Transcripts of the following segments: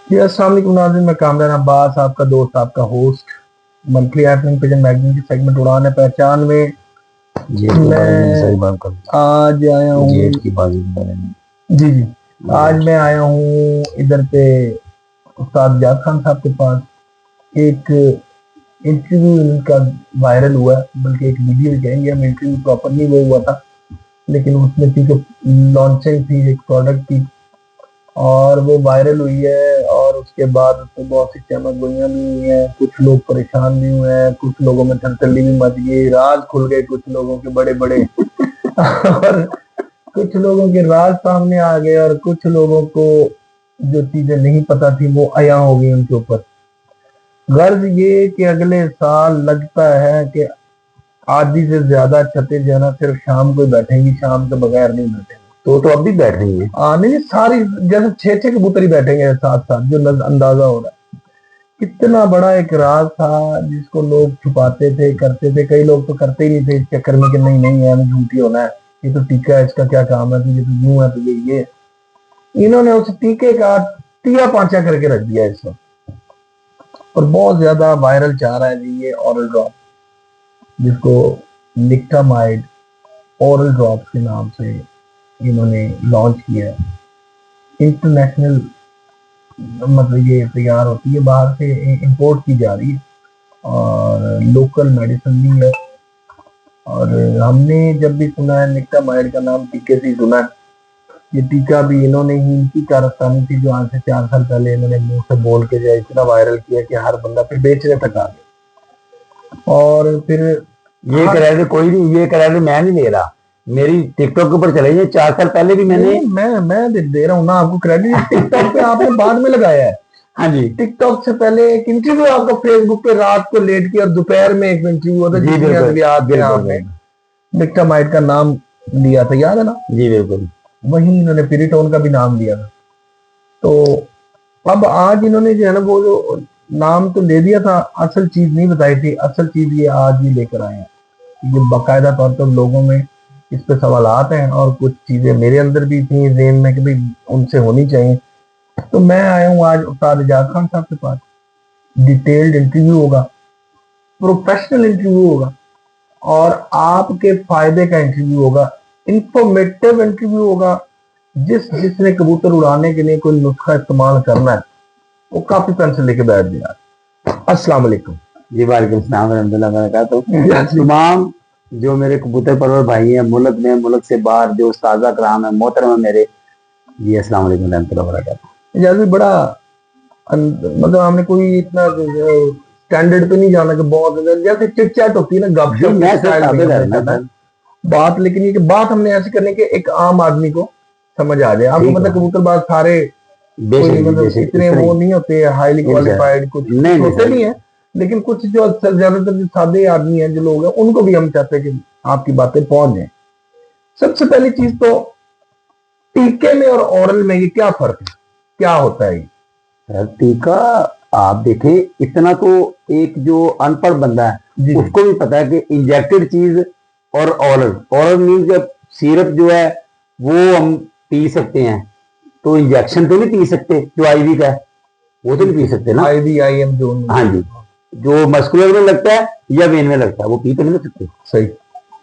जी अस्सलाम वालेकुम नाज़रीन, मैं कामरान अब्बास, आपका दोस्त, आपका host. Monthly ethnic pigeon magazine की सेगमेंट उड़ान है पहचान में मैं आज आया हूँ। जी जी, आज मैं आया हूँ इधर पे उस्ताद जाद खान साहब के पास। एक इंटरव्यू इनका वायरल हुआ है, बल्कि एक वीडियो ही कहेंगे हम, इंटरव्यू प्रॉपर नहीं वो हुआ था, लेकिन उसमें क्योंकि लॉन्चिंग थी एक प्रोडक्ट की और वो वायरल हुई है। और उसके बाद उसमें बहुत सी चमक गोइयां भी हुई हैं, कुछ लोग परेशान भी हुए हैं, कुछ लोगों में थलथली भी मच गई, राज खुल गए कुछ लोगों के बड़े बड़े और कुछ लोगों के राज सामने आ गए और कुछ लोगों को जो चीजें नहीं पता थी वो अया हो गई उनके ऊपर। गर्ज ये कि अगले साल लगता है कि आधी से ज्यादा छतें जो है ना सिर्फ शाम को ही बैठेंगी, शाम के बगैर नहीं बैठेंगी। तो अब भी बैठ रही है। नहीं, सारी जैसे छह छह कबूतर ही बैठेंगे साथ साथ, जो अंदाजा हो रहा है। कितना बड़ा एक राज था जिसको लोग छुपाते थे, करते थे। कई लोग तो करते ही नहीं थे इस चक्कर में कि नहीं नहीं है, हमें झूठी होना है, ये तो टीका है, इसका क्या काम है, तुझे तो यूं है, तुझे ये। इन्होंने उस टीके का टिया पांचा करके रख दिया इस वक्त, और बहुत ज्यादा वायरल जा रहा है जी ये ओरल ड्रॉप, जिसको निक्टामाइड ओरल ड्रॉप के नाम से इन्होंने लॉन्च किया है। इंटरनेशनल मतलब ये तैयार होती है, बाहर से इंपोर्ट की जा रही है और लोकल मेडिसिन भी है। और हमने जब भी सुना है निक्टामाइड का नाम टीके से सुना है। ये टीका भी इन्होंने ही, इनकी कारस्तानी थी जो आज से 4 साल पहले इन्होंने मुंह से बोल के जो इतना वायरल किया कि हर बंदा फिर बेचने तक आ गया। और फिर ये कह रहे थे कोई नहीं, ये कह रहे थे मैं नहीं ले रहा, मेरी टिकटॉक के ऊपर चले जाए। 4 साल पहले भी मैंने मैं दे रहा हूँ ना आपको क्रेडिट, टिकटॉक पे आपने बाद में लगाया है। हाँ जी, टिकटॉक से पहले एक इंटरव्यू आपका फेसबुक पे रात को लेट के और दोपहर में एक इंटरव्यू होता जी है जिसमें आपने निक्टामाइड का नाम लिया था, याद है ना? जी बिल्कुल। वहीं इन्होंने पिरिटोन का भी नाम लिया था। तो अब आज इन्होंने जो है ना वो जो नाम तो ले दिया था, असल चीज नहीं बताई थी। असल चीज ये आज ही लेकर आए हैं। ये बाकायदा तौर पर लोगों में इस पे सवालात हैं और कुछ चीजें मेरे अंदर भी थी ज़हन में कि भाई उनसे होनी चाहिए। तो मैं आया हूँ आज उस्ताद जाद खान साहब के पास। डिटेल्ड इंटरव्यू होगा, प्रोफेशनल इंटरव्यू होगा और आपके फायदे का इंटरव्यू होगा, इंफॉर्मेटिव इंटरव्यू होगा। जिसने कबूतर उड़ाने के लिए कोई नुस्खा इस्तेमाल करना है वो काफी पेंसिल लेके बैठ जाए। अस्सलाम वालेकुम। जी वालेकुम सलाम रहमतुल्लाह वबरकातुहू। तमाम जो मेरे कबूतर परवर भाई हैं मुल्क में, मुल्क से बाहर, जो उस्तादा कराम है, मोहतरम है मेरे, जी अस्सलाम वालेकुम रहमतुल्लाह वबरकातुहू। जैसे बड़ा मतलब हमने कोई इतना स्टैंडर्ड पे नहीं जाना कि बहुत जैसे चिट चैट होती है ना, गपशप बात, लेकिन ये कि बात हमने ऐसी करनी कि एक आम आदमी को समझ आ जाए। आपको मतलब कबूतरबाज सारे मतलब इतने वो नहीं होते हाईली क्वालिफाइड, कुछ होते नहीं है, लेकिन कुछ जो ज्यादातर जो सादे आदमी हैं, जो लोग हैं, उनको भी हम चाहते हैं कि आपकी बातें पहुंच जाए। सबसे पहली चीज तो टीके में और ओरल में ये क्या फर्क है, क्या होता है ये? टीका आप देखें, इतना तो एक जो अनपढ़ बंदा है उसको भी पता है कि इंजेक्टेड चीज और ओरल मीन्स जब सिरप जो है वो हम पी सकते हैं, तो इंजेक्शन तो नहीं पी सकते। जो आईवी का है वो तो नहीं पी सकते ना, आईवी आईएम जो, हाँ जी, जो मस्कुलर में लगता है या वेन में लगता है वो पी तो नहीं सकते। सही,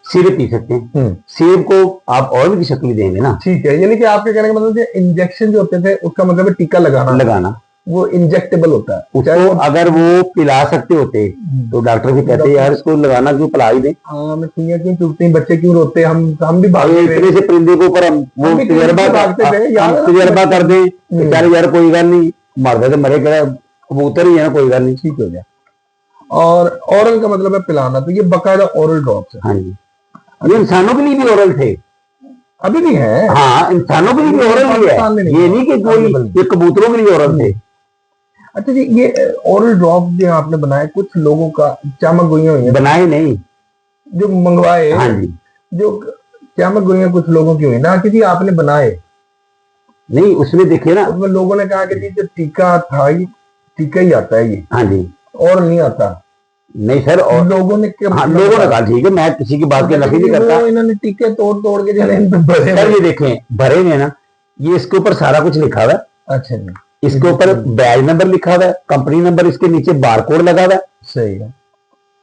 सिरप पी सकते हैं। सिरप को आप ऑयल की शक्ल में देंगे ना, ठीक है। यानी कि आपके कहने का मतलब इंजेक्शन जो होते थे उसका मतलब है टीका लगाना वो इंजेक्टेबल होता है। उसको अगर वो पिला सकते होते तो डॉक्टर भी कहते यार इसको लगाना क्यों, पिला ही दे। हाँ, मैं सुनिया क्यों चुभती, बच्चे क्यों रोते, हम भी इतने से परिंदे के ऊपर हम वो तजर्बा कर दे बेचारे, यार कोई गल नहीं, मर गए तो मरे, कबूतर ही है ना, कोई गल नहीं, ठीक हो गया। और ओरल का मतलब है पिलाना, तो ये बकायदा ओरल ड्रॉप्स है। हाँ जी, ये इंसानों के लिए भी ओरल थे, अभी भी है। हाँ, इंसानों के लिए भी ओरल ही है, ये नहीं कि कोई ये कबूतरों के लिए ओरल थे। अच्छा जी, ये ओरल ड्रॉप जो आपने बनाए, कुछ लोगों का चामक गोइयां हुई है, बनाए नहीं, जो मंगवाए, हाँ जी, जो चामक गोइयां कुछ लोगों की हुई ना कि जी आपने बनाए नहीं, उसमें देखिए ना, उसमें लोगों ने कहा कि जी जो टीका था ये टीका ही आता है, ये हाँ जी, और नहीं आता। नहीं सर, और लोगों ने कहा ठीक है, मैं किसी की बात की नफी नहीं करता, इन्होंने टीके तोड़ तोड़ के चले सर ये देखें भरे में ना, ये इसके ऊपर सारा कुछ लिखा हुआ है। अच्छा जी, इसके ऊपर बैज नंबर लिखा हुआ है, कंपनी नंबर, इसके नीचे बारकोड लगा हुआ है, सही है।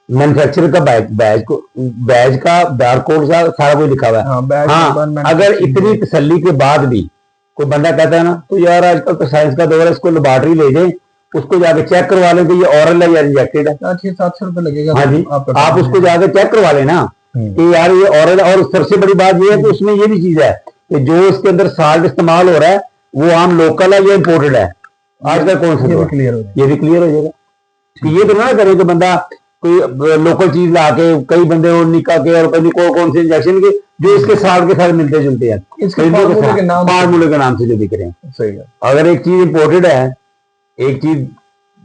मैन्युफैक्चरर का बैज का बारकोड सारा कुछ लिखा हुआ है। हाँ, बैज हाँ, नंबर, अगर इतनी तसल्ली के बाद भी कोई बंदा कहता है ना, तो यार आजकल तो साइंस का दौर है, इसको लेबोरेटरी ले जाए, उसको जाके चेक करवा लें कि ये ऑरल है या इंजेक्टेड है। 600-700 रुपए लगेगा। हाँ जी, आप उसको जाके चेक करवा लेना कि यार ये ऑरल है। और सबसे बड़ी बात ये है कि उसमें ये भी चीज है कि जो इसके अंदर साल्ट इस्तेमाल हो रहा है वो आम लोकल है या इम्पोर्टेड है। आजकल कौन सा ये भी क्लियर हो जाएगा। ये भी क्लियर हो जाएगा कि ये तो ना करे कि बंदा कोई लोकल चीज ला के, कई बंदे वो निका के और कौन से इंजेक्शन के जो इसके साल्ट के साथ मिलते जुलते हैं, इसके फार्मूले के नाम से जो बिक रहे हैं। सही है। अगर एक चीज इम्पोर्टेड है, एक चीज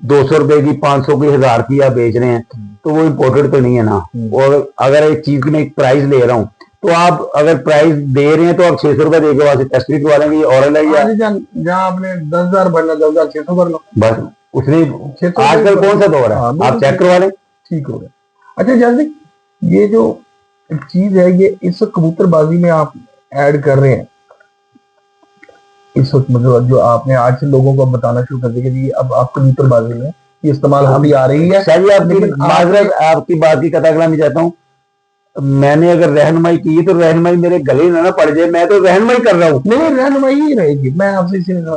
200 रुपए की, 500 की, 1000 की आप बेच रहे हैं, तो वो इम्पोर्टेड तो नहीं है ना। और अगर एक चीज की मैं एक प्राइस ले रहा हूँ, तो आप अगर प्राइस दे रहे हैं तो आप 600 रुपए देके वहां से टेस्ट भी करवा लेंगे ये ऑरल है या जहाँ आपने 10,000 भरना, 10,600 भर लो बस। उसने आजकल कौन सा दौर है, आप चेक करवा लें, ठीक हो गया। अच्छा जैसे ये जो चीज है, ये इस कबूतरबाजी में आप ऐड कर रहे हैं इस वक्त, मतलब जो आपने आज से लोगों को बताना शुरू कर दिया कि अब आप कबूतरबाजी में ये इस्तेमाल होती आ रही है। सही, आपकी बात की कथा करना चाहता हूँ। मैंने अगर रहनुमाई की तो रहनुमाई मेरे गले ना पड़ जाए, मैं तो रहनुमाई कर रहा हूँ। नहीं, रहनुमाई ही रहेगी। मैं आपसे इसीलिए कहा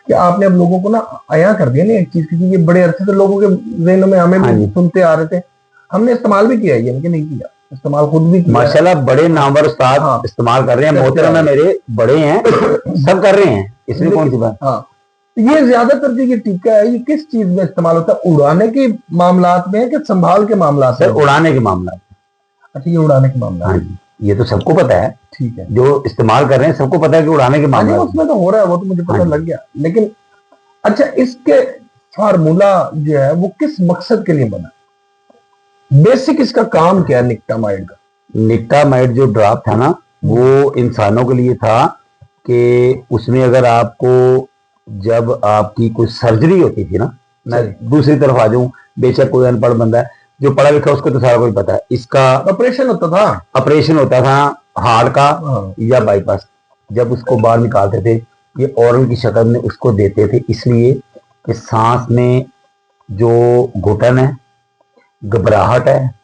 कि आपने अब लोगों को ना आया कर दिया ना एक चीज की, ये बड़े अरसे से लोगों के जहनों में हमें भी सुनते आ रहे थे, हमने इस्तेमाल भी किया है, ये नहीं किया, इस्तेमाल खुद भी किया। माशाल्लाह बड़े नामवर उस्ताद इस्तेमाल कर रहे हैं, मोहतरम मेरे बड़े हैं, सब कर रहे हैं, इसमें कौन सी बात। हाँ, ये ज्यादातर जो ये टीका है ये किस चीज में इस्तेमाल होता है? उड़ाने के मामलात में है कि संभाल के मामलात में? उड़ाने के मामला। अच्छा, ये उड़ाने के मामला। हाँ जी, ये तो सबको पता है, ठीक है, जो इस्तेमाल कर रहे हैं सबको पता है कि उड़ाने के मामला उसमें तो हो रहा है, वो तो मुझे पता लग गया। लेकिन अच्छा, इसके फार्मूला जो है वो किस मकसद के लिए बना? बेसिक इसका काम क्या है निकटामाइड का? निकटामाइड जो ड्रॉप था ना, वो इंसानों के लिए था कि उसमें अगर आपको, जब आपकी कोई सर्जरी होती थी ना, मैं दूसरी तरफ आ जाऊं, बेशक कोई अनपढ़ बंदा है, जो पढ़ा लिखा उसको तो सारा कुछ पता है, इसका ऑपरेशन होता था हार्ट का या बाईपास। जब उसको बाहर निकालते थे, ये ऑरल की शक्ल में उसको देते थे, इसलिए कि सांस में जो घुटन है, घबराहट है,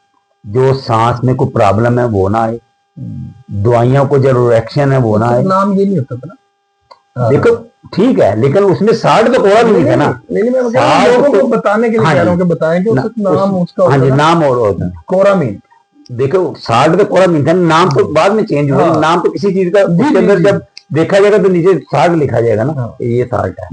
जो सांस में कोई प्रॉब्लम है वो ना आए, दवाइयों को जो रिएक्शन है वो ना आए। नाम ये नहीं होता था ना, देखो ठीक है, लेकिन उसमें साल्ट तो कोड़ा नहीं था ना। नहीं, मैं लोगों को बताने के लिए कह रहा हूं कि बताएं कि नाम उसका हाँ जी, नाम और होता है कोरामीन। देखो साल्ट तो कोरामीन था, नाम तो बाद में चेंज हुआ। नाम तो किसी चीज का उसके अंदर जब देखा जाएगा तो नीचे साल्ट लिखा जाएगा ना, ये साल्ट है।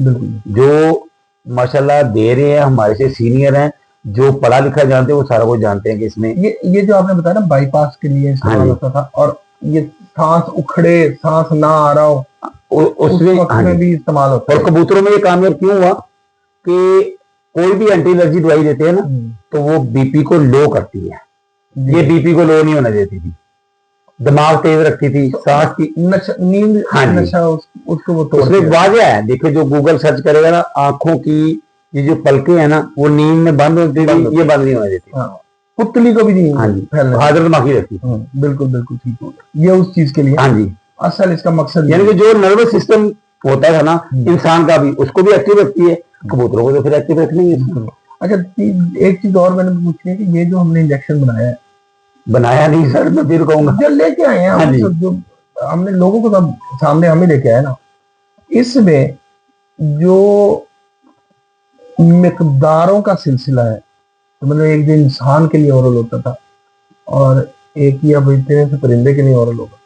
जो माशाल्लाह दे रहे हैं, हमारे से सीनियर हैं, जो पढ़ा लिखा जानते हैं वो सारा कुछ जानते हैं कि इसमें ये जो आपने बताया ना बाईपास के लिए इस्तेमाल होता था, और ये सांस उखड़े, सांस ना आ रहा हो, उसमें भी इस्तेमाल होता है। और कबूतरों में ये कामयाब क्यों हुआ कि कोई भी एंटी एलर्जी दवाई देते हैं ना, तो वो बीपी को लो करती है, ये बीपी को लो नहीं होने देती थी, दिमाग तेज रखती थी, सांस की नींद नशा उसको वो उसमें वाजह है। देखो जो गूगल सर्च करेगा ना, आंखों की ये जो पलकें है ना, वो नींद में बंद होती थी, ये बंद नहीं होने देती। पुतली को भी नहीं, हाँ जी, हाजर माखी रहती। बिल्कुल ठीक हो गया, ये उस चीज के लिए। हाँ जी, असल इसका मकसद यानी कि जो नर्वस सिस्टम होता है ना इंसान का भी, उसको भी एक्टिव रखती है, कबूतरों को तो फिर एक्टिव रखनी है। अच्छा, एक चीज और मैंने पूछी है कि ये जो हमने इंजेक्शन बनाया नहीं सर, मैं फिर कहूंगा, जो लेके आए हैं जो हमने लोगों को सब सामने हमें लेके आए ना, इसमें जो मिकदारों का सिलसिला है, तो मतलब एक दिन इंसान के लिए ओरल होता था और एक ही अब इतने से परिंदे के लिए ओरल होगा,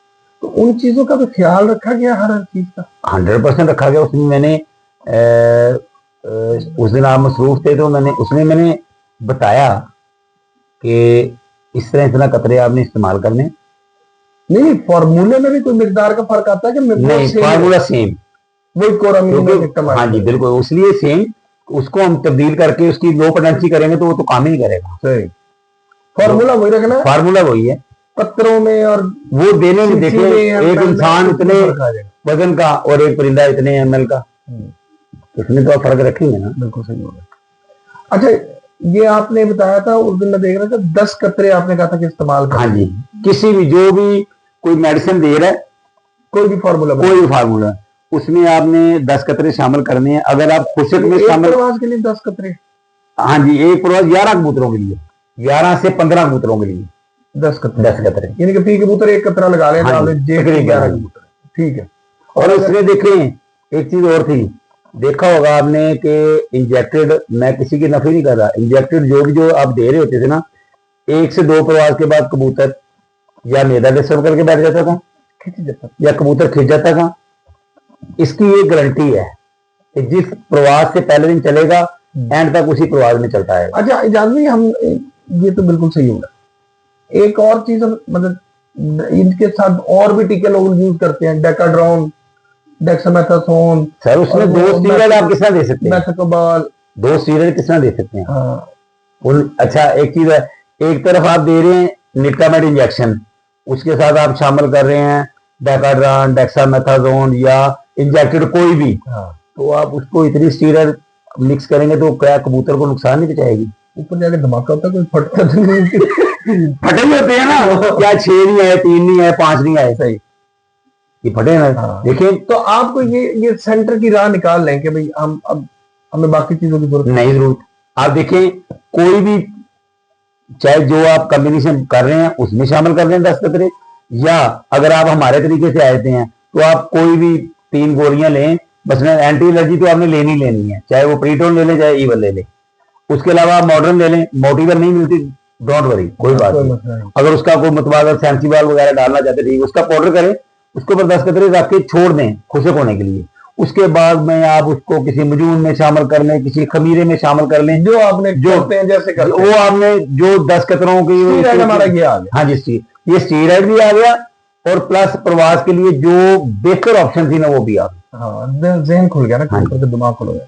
तो उन चीजों का तो ख्याल रखा गया, हर चीज का 100% रखा गया। उसमें मैंने उस दिन आप मसरूफ थे, तो मैंने बताया कि इस तरह इतना कतरे आपने इस्तेमाल करने। नहीं, फार्मूले में भी कोई मिकदार का फर्क आता है कि नहीं, फार्मूला सेम, वही कोरामीन। हाँ जी बिल्कुल, इसलिए सेम। उसको हम तब्दील करके उसकी लो पोटेंसी करेंगे तो वो तो काम ही नहीं करेगा। सही, फार्मूला वही रखना है, फार्मूला वही है पत्रों में, और वो देने में देखिए एक इंसान इतने वजन का और एक परिंदा इतने ml का, इसमें तो फर्क रखेंगे ना। बिल्कुल सही होगा। अच्छा, ये आपने बताया था उस दिन मैं देख रहा था 10 कतरे आपने कहा था कि इस्तेमाल करें। हाँ जी, किसी भी जो भी कोई मेडिसिन दे रहा है, कोई भी फार्मूला उसमें आपने 10 कतरे शामिल करने हैं। अगर आप खुशक में एक शामिल, प्रवास के लिए 10 कतरे? हाँ जी, एक प्रवास 11 कबूतरों के लिए, 11 से 15 कबूतरों के लिए 10 कतरे। 10 कतरे, यानी कि फी कबूतर एक कतरा लगा लें, हाँ तो जी, आपने जे तकरीबन 11 कबूतर, ठीक है। और इसमें देखें एक चीज और थी, देखा होगा आपने कि इंजेक्टेड, मैं किसी की नफी नहीं कर रहा, इंजेक्टेड जो भी जो आप दे रहे होते थे ना, 1 से 2 प्रवास के बाद कबूतर या मैदा डिस्टर्ब करके बैठ जाता था, खिंच जाता, या कबूतर खिंच जाता था। इसकी ये गारंटी है कि जिस प्रवास से पहले दिन चलेगा, एंड तक उसी प्रवास में चलता है। अच्छा इजाज़त भाई, हम ये तो बिल्कुल सही होगा। एक और चीज मतलब इनके साथ और भी टीके लोग यूज करते हैं, डेकाड्रॉन, डेक्सामेथासोन। सर उसमें 2 स्टीरॉयड आप किस तरह दे सकते हैं? मेथाकोबाल। 2 स्टीरॉयड किस तरह दे सकते हैं? हाँ। अच्छा एक चीज है, एक तरफ आप दे रहे हैं निटकामेड इंजेक्शन, उसके साथ आप शामिल कर रहे हैं डेकाड्रॉन, डेक्सामेथासोन या इंजेक्टेड कोई भी, हाँ। तो आप उसको इतनी स्टीरॉयड मिक्स करेंगे तो क्या कबूतर को नुकसान नहीं पहुंचाएगी? ऊपर जाके धमाका होता है, कोई फटता तो नहीं। फटे ही होते हैं ना, क्या 6 नहीं आए, 3 नहीं आए, 5 नहीं आए, सही, ये फटे ना। हाँ। देखिए तो आपको ये सेंटर की राह निकाल लें कि भाई हम अब हमें बाकी चीजों की जरूरत नहीं, जरूरत आप देखें कोई भी, चाहे जो आप कॉम्बिनेशन कर रहे हैं उसमें शामिल कर लें 10 कतरे, या अगर आप हमारे तरीके से आते हैं तो आप कोई भी 3 गोलियां लें, बस एंटी एलर्जी तो आपने लेनी लेनी है, चाहे वो प्रीटोन ले लें चाहे ईवल ले लें। उसके अलावा आप मॉडर्न ले लें, मोटिवर नहीं मिलती, डोंट वरी, कोई बात नहीं। अगर उसका कोई मुतबादल सेंसिबल वगैरह डालना चाहते ठीक, उसका पाउडर करें, उसके ऊपर 10 कतरे रख के छोड़ दें खुशक होने के लिए। उसके बाद में आप उसको किसी मजून में शामिल कर लें, किसी खमीरे में शामिल कर लें, जो आपने जो करते हैं जैसे करते हैं। वो आपने जो 10 कतरों की हमारा ये आ गया। हाँ जी, ये स्टीरॉयड भी आ गया, और प्लस प्रवास के लिए जो बेहतर ऑप्शन थी ना वो भी आ गया। हाँ, जहन खुल गया ना, कबूतर का दिमाग खुल गया।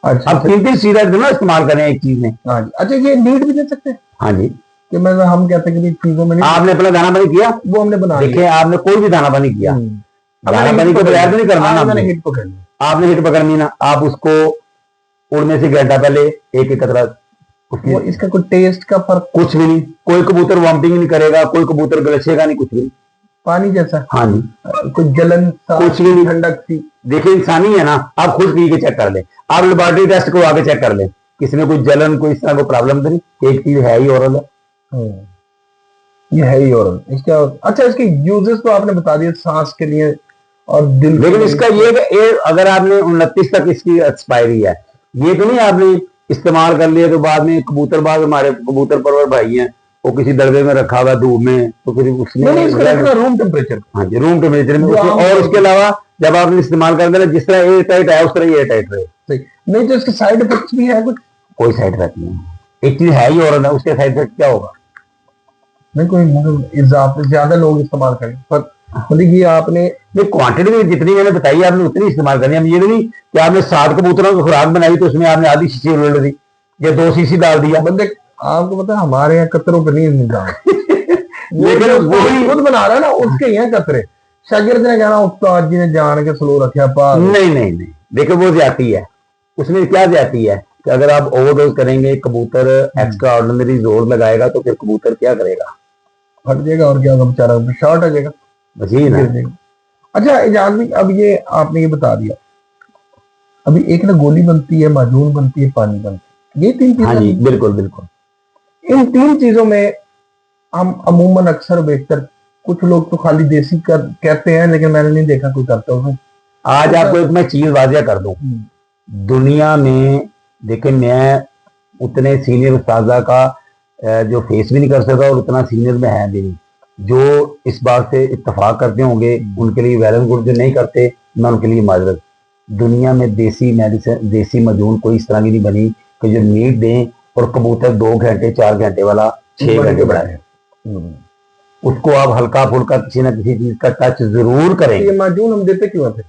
अच्छा, अब 3 स्टीरॉयड ना इस्तेमाल करें एक चीज में। हाँ जी। अच्छा, ये नीड भी दे सकते हैं? हाँ जी, कि मैं हम कहते हैं कि चीजों में नहीं, आपने अपना दाना पानी किया, वो हमने बना लिया। देखिए आपने कोई भी दाना पानी किया, दाना पानी के बगैर तो नहीं करना ना, मैंने हिट पकड़नी, आपने हिट पकड़नी ना, आप उसको उड़ने से घंटा पहले एक एक कतरा, वो इसका कोई टेस्ट का फर्क? कुछ भी नहीं, कोई कबूतर वॉमिटिंग नहीं करेगा, कोई कबूतर गलछेगा नहीं, कुछ भी नहीं। पानी जैसा? हाँ जी, कोई जलन सा, कुछ भी नहीं, ठंडक सी। देखिए इंसानी है ना, आप खुद पी के चेक कर ले, आप लेबोरेटरी टेस्ट को आगे चेक कर ले, किसी में कोई जलन, कोई इस तरह को प्रॉब्लम तो नहीं। एक चीज है ही ओरल है, ये है ही ओरल। इसका अच्छा, इसके यूजेस तो आपने बता दिए, सांस के लिए और दिल, लेकिन इसका ये अगर आपने 29 तक इसकी एक्सपायरी है, ये तो नहीं आपने इस्तेमाल कर लिया तो बाद में कबूतरबाज, हमारे कबूतर परवर भाई हैं, वो किसी दड़बे में रखा हुआ धूप में, तो फिर उसमें रूम टेम्परेचर, हाँ जी, रूम टेम्परेचर में और उसके अलावा जब आपने इस्तेमाल कर देना, जिस तरह एयर टाइट है उस तरह एयर टाइट रहे। नहीं तो इसके साइड इफेक्ट्स भी है कुछ? कोई साइड इफेक्ट नहीं, एक चीज है ही और उसके साइड इफेक्ट क्या होगा? नहीं, कोई मतलब ज्यादा लोग इस्तेमाल करें, पर मतलब ये आपने क्वांटिटी में जितनी मैंने बताई आपने उतनी इस्तेमाल करनी है। हम ये नहीं कि आपने 7 कबूतरों की खुराक बनाई तो उसमें आपने आधी शीशी उलट दी या 2 शीशी डाल दिया। बंदे आपको पता है हमारे यहाँ कतरों का नहीं निजाम। लेकिन वही खुद बना रहा है ना, उसके यहाँ कतरे शागिर्द ने कहना उस्ताद जी ने जान के स्लो रखा पास। नहीं नहीं नहीं, देखो वो ज्यादती है, उसमें क्या ज्यादती है कि अगर आप ओवरडोज करेंगे, कबूतर एक्स्ट्रा ऑर्डिनरी जोर लगाएगा तो फिर कबूतर क्या करेगा? फट जाएगा, और क्या होगा, बेचारा शॉर्ट हो जाएगा, बस यही ना। अच्छा इजाज़त, अब ये आपने ये बता दिया, अभी एक ना गोली बनती है, माजून बनती है, पानी बनती है, ये 3 चीजें। हाँ जी, बिल्कुल बिल्कुल। इन 3 चीजों में हम अमूमन अक्सर बेहतर, कुछ लोग तो खाली देसी कहते हैं, लेकिन मैंने नहीं देखा कोई करता उसमें। आज आपको एक मैं चीज वाजिया कर दूं, दुनिया में देखिए मैं उतने सीनियर उस्तादा का जो फेस भी नहीं कर सका और उतना सीनियर में है भी नहीं, जो इस बात से इत्तेफाक करते होंगे उनके लिए वेल एंड गुड, जो नहीं करते मैं उनके लिए माजरत। दुनिया में देसी मेडिसिन, देसी मजून कोई इस तरह की नहीं बनी कि जो मीट दें और कबूतर 2 घंटे 4 घंटे वाला 6 घंटे बढ़ाए। उसको आप हल्का फुल्का किसी ना किसी चीज का टच जरूर करें। ये माजून हम देते क्यों थे,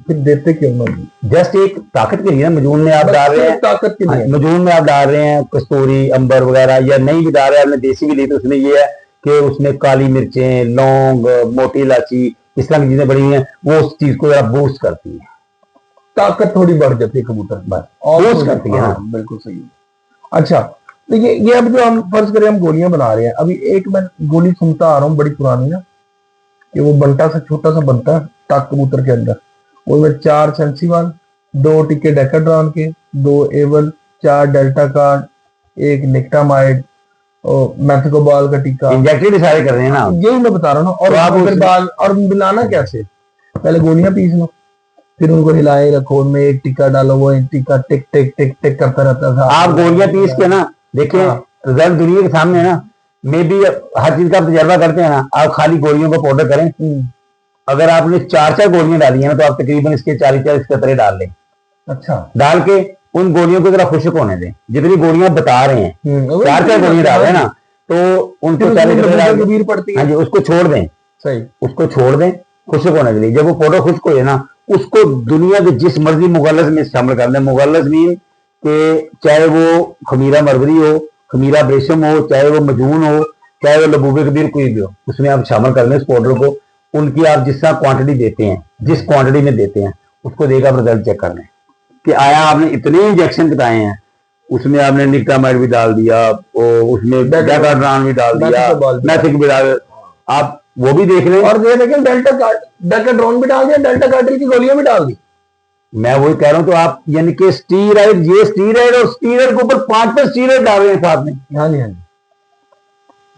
फिर देते क्यों माजून? जस्ट एक ताकत के लिए मजून में आप डाल रहे हैं, ताकत के लिए मजून में आप डाल रहे हैं कस्तूरी, अंबर वगैरह, या नहीं भी डाल रहे हैं आपने देसी भी ली तो उसमें ये है कि उसमें काली मिर्चें, लौंग, मोटी इलायची, इस तरह की चीजें बड़ी हैं, वो उस चीज को जरा बूस्ट करती है, ताकत थोड़ी बढ़ जाती है कबूतर बस, और बूस्ट करती है। हाँ, बिल्कुल सही। अच्छा देखिए, ये अब जो हम फर्ज करें हम गोलियां बना रहे हैं, अभी एक मैं गोली सुनता आ रहा हूँ बड़ी पुरानी ना, कि वो बंटा सा छोटा सा बनता है टाक कबूतर के अंदर, उसमें 4 सेंसीवाल, 2 टिके डेकाड्रॉन के, 2 एवल, 4 डेल्टा कार्ड, 1 निक्टामाइड और मैथकोबाल का टीका। इंजेक्टेड सारे कर रहे हैं ना, यही मैं बता रहा हूँ। और तो आप फिर बाल और मिलाना कैसे, पहले गोलियां पीस लो, फिर उनको हिलाए रखो, उनमें एक टीका डालो, वो एक टीका टिक टिक टिक टिक करता रहता था। आप गोलियां पीस के ना देखिए, रिजल्ट दुनिया के सामने है ना। मे भी हर चीज का तजर्बा करते हैं ना, आप खाली गोलियों का पाउडर करें, अगर आपने 4 गोलियां डाली है ना, तो आप तकरीबन इसके 40 कतरे डाल लें। अच्छा, डाल के उन गोलियों को जरा खुश्क होने दें, जितनी गोलियां बता रहे हैं, 4 गोलियां डाल रहे हैं ना, तो उनको 40 कतरे पड़ती है। हाँ जी, उसको छोड़ दें, सही, उसको छोड़ दें खुश्क होने के लिए। जब वो पाउडर खुश्क हो जाए ना, उसको दुनिया के जिस मर्जी मुगल्लस में शामिल कर दें। मुगल्लस मीन कि चाहे वो खमीरा मरवरी हो, खमीरा ब्रेशम हो, चाहे वो मजून हो, चाहे वो लबूबे कबीर कोई भी हो, उसमें आप शामिल कर लें इस पाउडर को। उनकी आप जिस तरह क्वांटिटी देते हैं, जिस क्वांटिटी में देते हैं, उसको देकर आप रिजल्ट चेक कर लें कि आया आपने इतने इंजेक्शन बताए हैं, उसमें आपने निक्टामाइड भी डाल दिया, उसमें डेकाड्रॉन भी डाल दिया, मैथिक भी डाल, आप वो भी देख लें। और ये देखें डेकाड्रॉन भी डाल दिया, डेल्टा कार्टिल की गोलियां भी डाल दी। मैं वही कह रहा हूँ, तो आप यानी कि स्टीरॉइड, ये स्टीरॉइड और स्टीरॉइड के ऊपर 5 स्टीरॉइड डाल रहे हैं साथ में। हाँ जी, हाँ जी,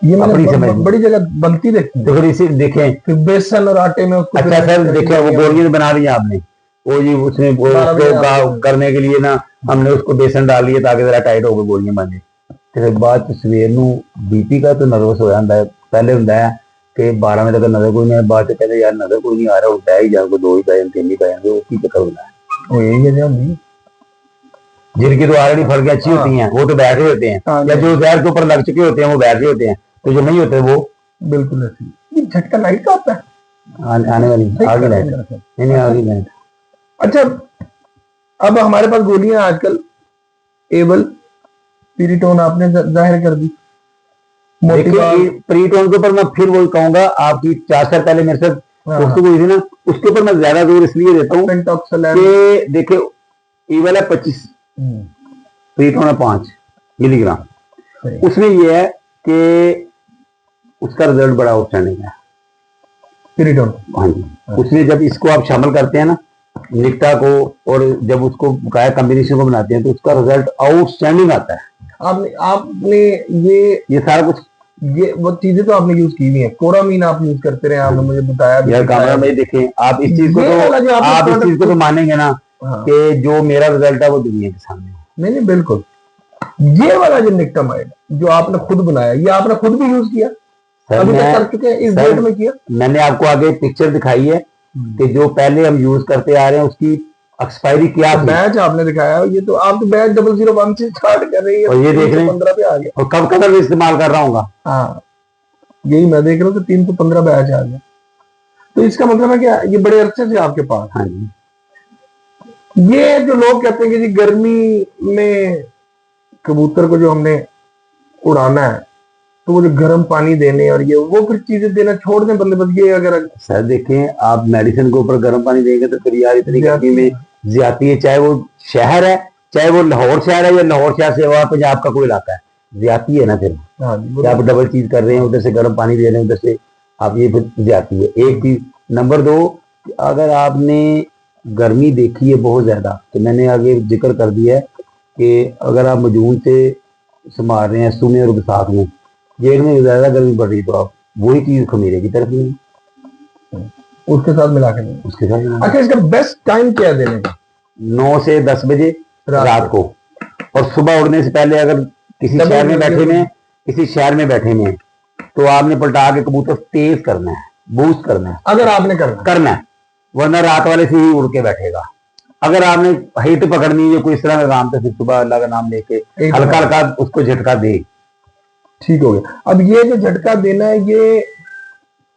ये मैंने बड़ी जगह बनती देखी। तो फिर इसे देखें, फिर बेसन और आटे में उसको, अच्छा सर देखें, वो गोलियां बना ली आपने, वो जी उसने उसको करने के लिए ना, हमने उसको बेसन डाल लिया ताकि जरा टाइट होकर गोलियां बने। तो फिर बाद सवेर नूं बीपी का तो नर्वस हो जाता है। पहले होंदा है कि 12 बजे तक नजर कोई नहीं, बाद कहते यार नजर कोई नहीं आ रहा, उठा ही जाओ, 2 ही पै 3 ही पै जाएंगे, वो की चक्कर होता है। वो यही है जी, जिनकी तो ऑलरेडी फड़कें अच्छी होती हैं वो तो बैठे होते हैं, या जो जहर के ऊपर लग चुके होते हैं वो बैठे होते हैं, तो जो नहीं होते वो बिल्कुल ऐसी। ये झटका लाइट का आता है, आने वाली आगे लाइट नहीं आगे लाइट। अच्छा, अब हमारे पास गोलियां आजकल एबल, पीरिटोन आपने जाहिर कर दी। देखिए पीरिटोन के ऊपर मैं फिर वही कहूंगा, आपकी 4 साल पहले मेरे साथ दोस्तों हुई थी ना, उसके ऊपर मैं ज्यादा जोर इसलिए देता हूँ कि देखिए एबल है 25, पीरिटोन है 5 मिलीग्राम। उसमें यह है कि उसका रिजल्ट बड़ा आउटस्टैंडिंग है पीरिटोन। हाँ जी, उसमें जब इसको आप शामिल करते हैं ना निक्टा को, और जब उसको गाय कॉम्बिनेशन को बनाते हैं, तो उसका रिजल्ट आउटस्टैंडिंग आता है। आपने ये सारा कुछ, ये वो चीजें तो आपने यूज की नहीं है। कोरामीन आप यूज करते रहे, आपने मुझे बताया यार कैमरा में देखें। आप इस चीज को तो आप इस चीज को तो मानेंगे ना कि जो मेरा रिजल्ट है वो दुनिया के सामने। नहीं बिल्कुल, ये वाला जो निक्टामाइड जो आपने खुद बनाया, ये आपने खुद भी यूज किया, अभी तक कर चुके हैं, इस डेट में किया। मैंने आपको आगे पिक्चर दिखाई है कि जो पहले हम यूज करते आ रहे हैं उसकी एक्सपायरी क्या थी। बैच आपने दिखाया, ये तो आप तो बैच 001 से स्टार्ट कर रही है, और ये देख रहे हैं 15 पे आ गया, और कब कब इस्तेमाल कर रहा हूँ। हाँ, यही मैं देख रहा हूँ कि 315 बैच आ गया। तो इसका मतलब है क्या, ये बड़े अरसे से आपके पास। हाँ जी, ये जो लोग कहते हैं कि जी गर्मी में कबूतर को जो हमने उड़ाना है, तो वो जो गर्म पानी देने और ये वो फिर चीजें देना छोड़ दें, बल्ले बस ये अगर सर देखें आप मेडिसिन के ऊपर गर्म पानी देंगे तो फिर यार इतनी गर्मी में ज्यादती है, चाहे वो शहर है, चाहे वो लाहौर शहर है, या लाहौर शहर से वहां पंजाब का कोई इलाका है, ज्यादती है ना। फिर आप डबल चीज कर रहे हैं, उधर से गर्म पानी दे रहे हैं, उधर से आप, ये फिर ज्यादती है एक चीज। नंबर 2, अगर आपने गर्मी देखी है बहुत ज्यादा, तो मैंने आगे जिक्र कर दिया है कि अगर आप मजून से संभाल रहे हैं सुने और बैसाख में, जेठ में ज्यादा गर्मी बढ़ रही, तो आप वही चीज खमीरे की तरफ नहीं, उसके साथ मिला के नहीं, उसके साथ। अच्छा, इसका बेस्ट टाइम क्या देने का? 9 से 10 बजे रात को, और सुबह उड़ने से पहले अगर किसी शहर में बैठे हैं, तो आपने पलटा के कबूतर तेज करना है, बूस्ट करना है, अगर आपने करना है, वरना रात वाले से ही उड़ के बैठेगा। अगर आपने हिट पकड़नी है कोई इस तरह का काम, तो फिर सुबह अल्लाह का नाम लेके हल्का हल्का उसको झटका दे, ठीक हो गया। अब ये जो झटका देना है, ये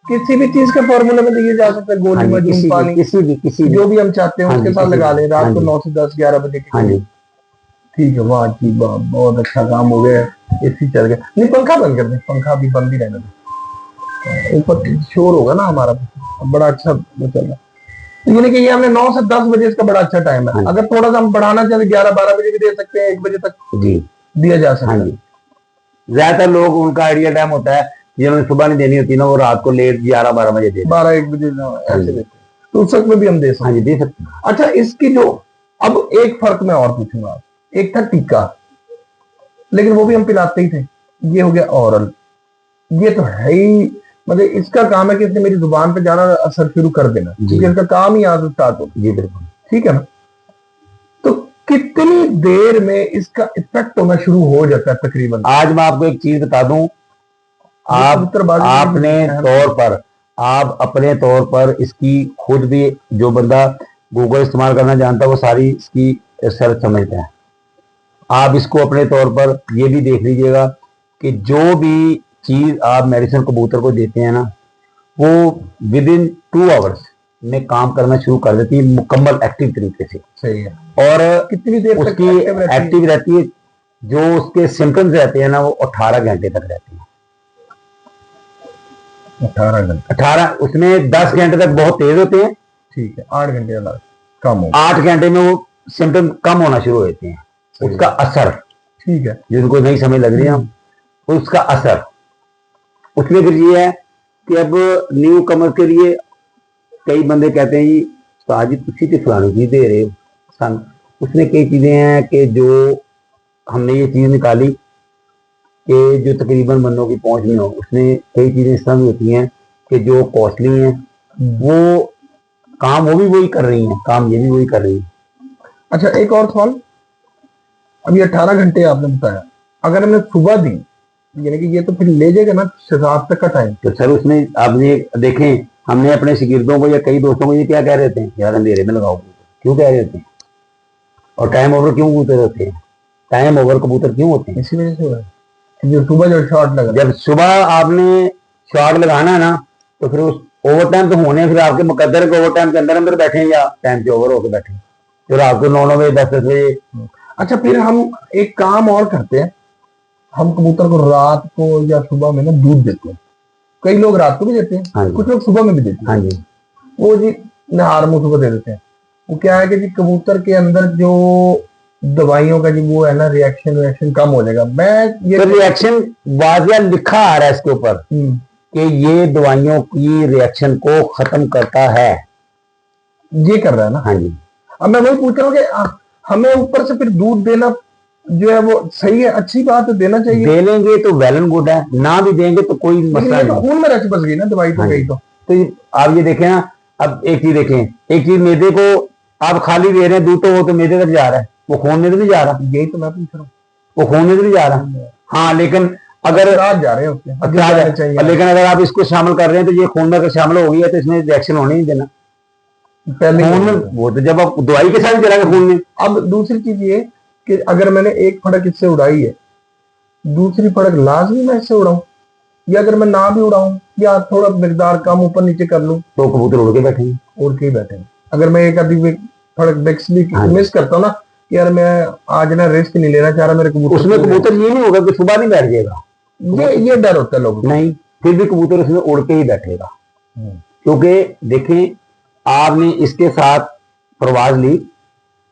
किसी भी चीज के फॉर्मूले में दिया जा सकता है, गोली में पानी, किसी जो भी हम चाहते हैं उसके साथ लगा लें, रात को 9 से 10 11 बजे के। ठीक है, वाह जी वाह, बहुत अच्छा काम हो गया, एसी चल गया। नहीं, पंखा बंद कर दें, पंखा भी बंद ही रहने दें, ऊपर शोर होगा ना हमारा, बड़ा अच्छा वो चल रहा है। यानी कि ये हमने 9 से 10 बजे इसका बड़ा अच्छा टाइम है। अगर थोड़ा सा हम बढ़ाना चाहते 11-12 बजे भी दे सकते हैं, 1 बजे तक जी दिया जा सकता है। ज्यादातर लोग उनका आइडिया टाइम होता है जिन्होंने सुबह नहीं देनी होती ना, वो रात को लेट 11-12 बजे देते, 12-1 बजे ऐसे देते। तो उस वक्त में भी हम दे सकते हाँ जी, दे सकते हैं। अच्छा, इसकी जो अब एक फर्क मैं और पूछूंगा, एक था टीका, लेकिन वो भी हम पिलाते ही थे, ये हो गया ओरल, ये तो है ही, मतलब इसका काम है कि इसने मेरी जुबान पे जाना असर शुरू कर देना, क्योंकि इसका काम ही आज स्टार्ट हो। जी बिल्कुल, ठीक है ना। तो कितनी देर में इसका इफेक्ट होना शुरू हो जाता है तकरीबन? आज मैं आपको एक चीज बता दूं, आप अपने तौर पर इसकी खुद भी, जो बंदा गूगल इस्तेमाल करना जानता है वो सारी इसकी सर्च समझता है। आप इसको अपने तौर पर ये भी देख लीजिएगा कि जो भी चीज आप मेडिसिन कबूतर को देते हैं ना, वो विद इन 2 आवर्स में काम करना शुरू कर देती है मुकम्मल एक्टिव तरीके से। सही है। और कितनी देर उसकी एक्टिव रहती है, जो उसके सिम्टम्स रहते हैं ना वो 18 घंटे तक रहते हैं। 18 घंटे? 18, उसमें 10 घंटे तक बहुत तेज होते हैं। ठीक है, 8 घंटे कम हो, 8 घंटे में वो सिम्टम कम होना शुरू हो जाते हैं, उसका असर। ठीक है, जिनको नहीं समझ लग रही है, उसका असर उसमें फिर ये है कि अब न्यू कमर के लिए कई बंदे कहते हैं जी उस्ताद जी तुसी तो फलानी चीज दे रहे हो सन, उसमें कई चीजें हैं कि जो हमने ये चीज निकाली कि जो तकरीबन बंदों की पहुंच में हो, उसमें कई चीजें इस तरह की होती हैं कि जो कॉस्टली हैं, वो काम वो भी वही कर रही हैं, काम ये भी वही कर रही है। अच्छा, एक और सवाल, अभी 18 घंटे आपने बताया, अगर हमने सुबह दी, यानी कि ये तो फिर ले जाएगा ना रात तक का टाइम। तो सर उसमें आपने देखें, हमने अपने शिगिर्दों को या कई दोस्तों को ये क्या कह रहे थे, यार अंधेरे में लगाओ, क्यों कह रहे थे? और टाइम ओवर क्यों कबूतर होते हैं? टाइम ओवर कबूतर क्यों होते हैं? इसी वजह से हुआ है, जो सुबह जो शॉट लगा, जब सुबह आपने शॉट लगाना है ना, तो फिर उस ओवर टाइम तो होने, फिर आपके मुकद्दर के ओवर टाइम के अंदर अंदर बैठे या टाइम से ओवर होकर बैठे, फिर आपको 9 बजे 10 बजे। अच्छा, फिर हम एक काम और करते हैं, हम कबूतर को रात को या सुबह में ना दूध देते हैं। कई लोग रात को भी देते हैं, कुछ लोग सुबह में भी देते हैं। हाँ जी, वो जी नहार मुंह सुबह दे देते हैं। वो क्या है कि जी कबूतर के अंदर जो दवाइयों का जी वो है ना, रिएक्शन कम हो जाएगा। मैं ये तो रिएक्शन वाजिया लिखा आ रहा है इसके ऊपर कि ये दवाइयों की रिएक्शन को खत्म करता है, ये कर रहा है ना। हाँ जी। अब मैं वही पूछ रहा हूँ कि हमें ऊपर से फिर दूध देना जो है वो सही है, अच्छी बात है, देना चाहिए। दे लेंगे तो वेल एंड गुड है, ना भी देंगे तो कोई मसला नहीं। खून में रच बस गई ना दवाई तो गई। तो आप ये देखें ना, अब एक चीज देखें, एक चीज मैदे को आप खाली दे रहे हैं दूध, तो वो तो मैदे तक जा रहा है, वो खून में तो नहीं जा रहा। यही तो मैं पूछ रहा हूँ, वो खून में तो नहीं जा रहा। हाँ, लेकिन अगर जा रहे हैं, लेकिन अगर आप इसको शामिल कर रहे हैं तो ये खून में अगर शामिल हो गया तो इसमें रिएक्शन होने नहीं देना पहले खून में, वो तो जब आप दवाई के साथ चला खून में। अब दूसरी चीज ये कि अगर मैंने एक फड़क इससे उड़ाई है, दूसरी फड़क लाजमी मैं इससे उड़ाऊं, या अगर मैं ना भी उड़ाऊं या थोड़ा मिकदार कम ऊपर नीचे कर लूं तो कबूतर उड़ के बैठेंगे, उड़ के ही बैठेंगे। अगर मैं एक आधी फड़क बेक्स भी मिस करता हूँ ना कि यार मैं आज ना रिस्क नहीं लेना चाह रहा मेरे कबूतर, उसमें कबूतर ये नहीं होगा कि सुबह नहीं बैठ जाएगा, ये डर होता है लोगों को। नहीं, फिर भी कबूतर उसमें उड़ के ही बैठेगा। क्योंकि देखें, आपने इसके साथ परवाज ली,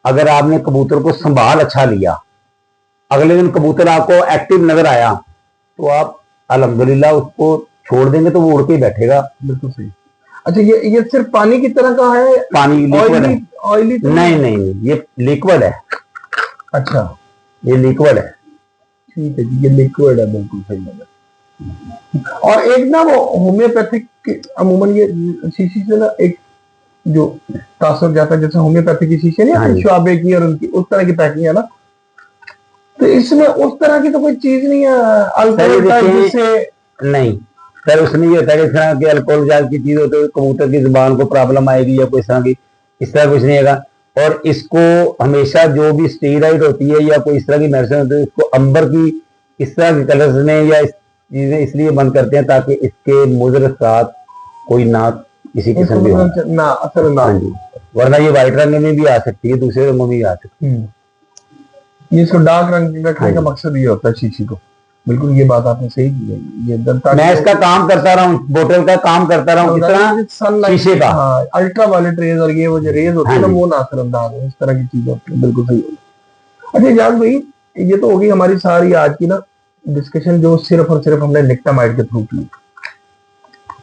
अगर आपने कबूतर को संभाल अच्छा लिया, अगले दिन कबूतर आपको एक्टिव नजर आया, तो आप अल्हम्दुलिल्लाह उसको छोड़ देंगे तो वो उड़ के ही बैठेगा। बिल्कुल सही। अच्छा, ये सिर्फ पानी की तरह का है? पानी लिक्विड है? ऑयली तो नहीं, ये लिक्विड है। अच्छा, ये लिक्विड है। ठीक है जी, ये लिक्विड है, बिल्कुल सही है। और एक ना वो होम्योपैथिक, अमूमन ये शीशी से ना एक जो तासर जाता है, जैसे होम्योपैथिक की शीशे नहीं, शुआबे की और उनकी उस तरह की पैकिंग है ना, तो इसमें उस तरह की तो कोई चीज नहीं है जिससे नहीं सर, उसमें ये होता है कि अल्कोहल जाल की चीज होती है, कबूतर की जुबान को प्रॉब्लम आएगी या कोई तरह की, इस तरह कुछ नहीं होगा। और इसको हमेशा जो भी स्टेरॉइड होती है या कोई इस तरह की मेडिसिन होती है, उसको अंबर की इस तरह के कलर्स में या चीजें इसलिए बंद करते हैं ताकि इसके मुज़र असरात कोई ना किसी किस्म की ना असर ना, वरना ये व्हाइट रंग में भी आ सकती है, दूसरे रंगों में भी आ सकती है। ये इसको डार्क रंग रखने का मकसद ये होता है शीशी को। बिल्कुल, ये बात आपने सही की है। ये मैं इसका काम करता रहा हूँ, बोतल का काम करता रहा हूँ, इस तरह शीशे का अल्ट्रा वायलेट रेज और ये वो जो रेज होती है ना, वो ना असरअंदाज है, इस तरह की चीज होती है। बिल्कुल सही। अच्छा इजाज भाई, ये तो होगी हमारी सारी आज की ना डिस्कशन, जो सिर्फ और सिर्फ हमने निक्टामाइड के थ्रू की।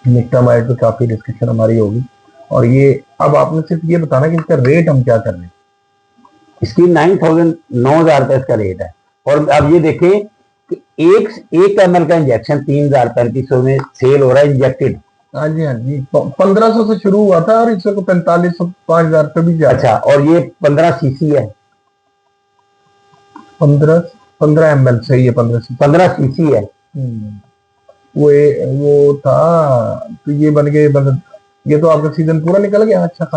निक्टामाइड पे काफी डिस्कशन हमारी होगी। और ये अब आपने सिर्फ ये बताना कि इसका रेट हम क्या कर रहे हैं। इसकी 9,000 रुपए इसका रेट है। और अब ये देखें कि एक ml का इंजेक्शन 3,035 में सेल हो रहा है इंजेक्टेड। हाँ जी, हाँ जी, 1500 से शुरू हुआ था और इसको 4500 5,000 रुपये भी जा। अच्छा, और ये 15 सीसी है। 15 ml सही है, 15 सीसी है। वो था तो ये बन गए, मतलब ये तो आपका सीजन पूरा निकल गया। अच्छा वो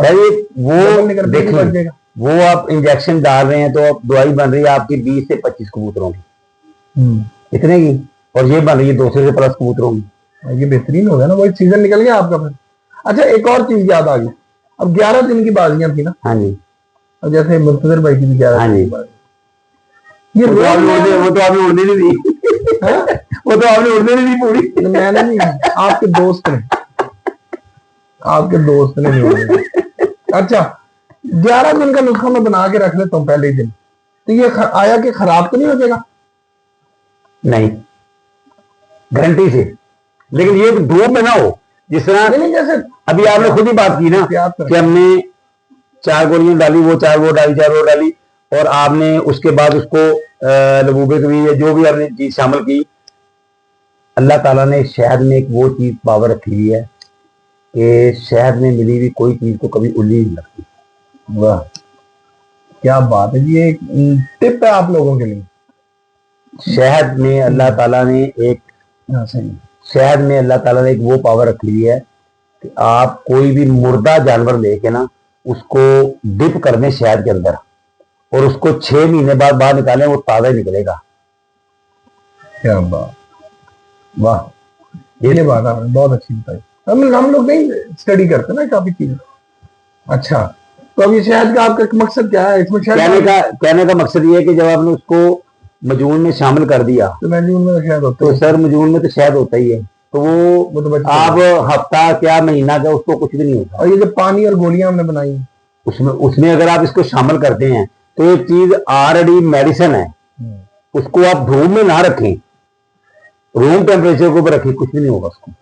देखें, वो आप इंजेक्शन डाल रहे हैं तो अब दवाई बन रही है आपकी 20 से 25 कबूतरों की, इतने की, और ये बन रही है 200 से प्लस कबूतरों की। ये बेहतरीन हो गया ना, वही सीजन निकल गया आपका फिर। अच्छा, एक और चीज याद आ गई, अब 11 दिन की बाजियां थी ना। हाँ जी। अब जैसे मुंतजर भाई की भी 11 दिन की बाजियां, ये वो तो आपने उड़ने नहीं दी। वो तो आपने उड़ने नहीं दी पूरी। मैंने नहीं, आपके दोस्त ने नहीं उड़ने। अच्छा, 11 दिन का नुस्खा मैं बना के रख लेता हूँ पहले ही दिन, तो ये आया कि खराब तो नहीं हो जाएगा? नहीं, गारंटी से। लेकिन ये धूप में ना हो, जिस तरह नहीं, जैसे अभी आपने खुद ही बात की ना कि हमने 4 गोलियां डाली, वो 4 वो डाली, और आपने उसके बाद उसको लबूबे भी या जो भी आपने चीज शामिल की। अल्लाह ताला ने शहद में एक वो चीज पावर रखी हुई है कि शहद में मिली हुई कोई चीज को कभी उल्ली नहीं लगती। वाह, क्या बात है, ये एक टिप है आप लोगों के लिए। शहद में अल्लाह ताला ने एक शहद में अल्लाह ताला ने एक वो पावर रखी हुई है कि आप कोई भी मुर्दा जानवर लेके ना उसको डिप कर दें शहद के अंदर और उसको 6 महीने बाद बाहर निकालें, वो ताजा ही निकलेगा। क्या बात, वाह, ये बात आपने बहुत अच्छी बताई। हम लोग नहीं स्टडी करते ना काफी चीजें। अच्छा, तो अब ये शहद का आपका मकसद क्या है इसमें? कहने का मकसद ये है कि जब आपने उसको मजून में शामिल कर दिया तो मजून में शहद होता है, तो सर मजून में तो शहद होता ही है, तो वो तो आप हफ्ता क्या महीना क्या उसको कुछ भी नहीं होता। और ये जो पानी और गोलियां हमने बनाई उसमें अगर आप इसको शामिल करते हैं तो ये चीज ऑलरेडी मेडिसिन है, उसको आप धूप में ना रखें, रूम टेम्परेचर के ऊपर रखें, कुछ भी नहीं होगा उसको।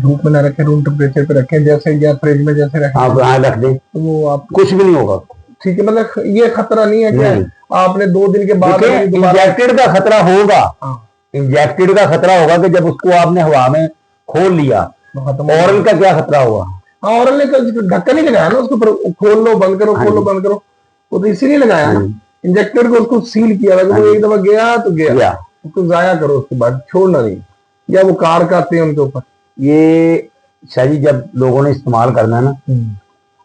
धूप में ना रखें, रूम टेम्परेचर पे रखें, जैसे या फ्रिज में जैसे रखें, आप रख दें तो वो आप कुछ भी नहीं होगा। ठीक है, मतलब ये खतरा नहीं है कि आपने 2 दिन के बाद इंजेक्टेड का खतरा होगा। इंजेक्टेड का खतरा होगा कि जब उसको आपने हवा में खोल लिया। ऑरल का क्या खतरा हुआ? ऑरल ने ढक्कन ही लगाया ना उसके ऊपर, खोल लो बंद करो, खोल लो बंद करो, वो तो इसीलिए लगाया ना। इंजेक्टेड को उसको सील किया, एक दफा गया तो गया, उसको जाया करो, उसके बाद छोड़ना नहीं, या वो कार काटते हैं उनके ऊपर। ये शायद जब लोगों ने इस्तेमाल करना है ना,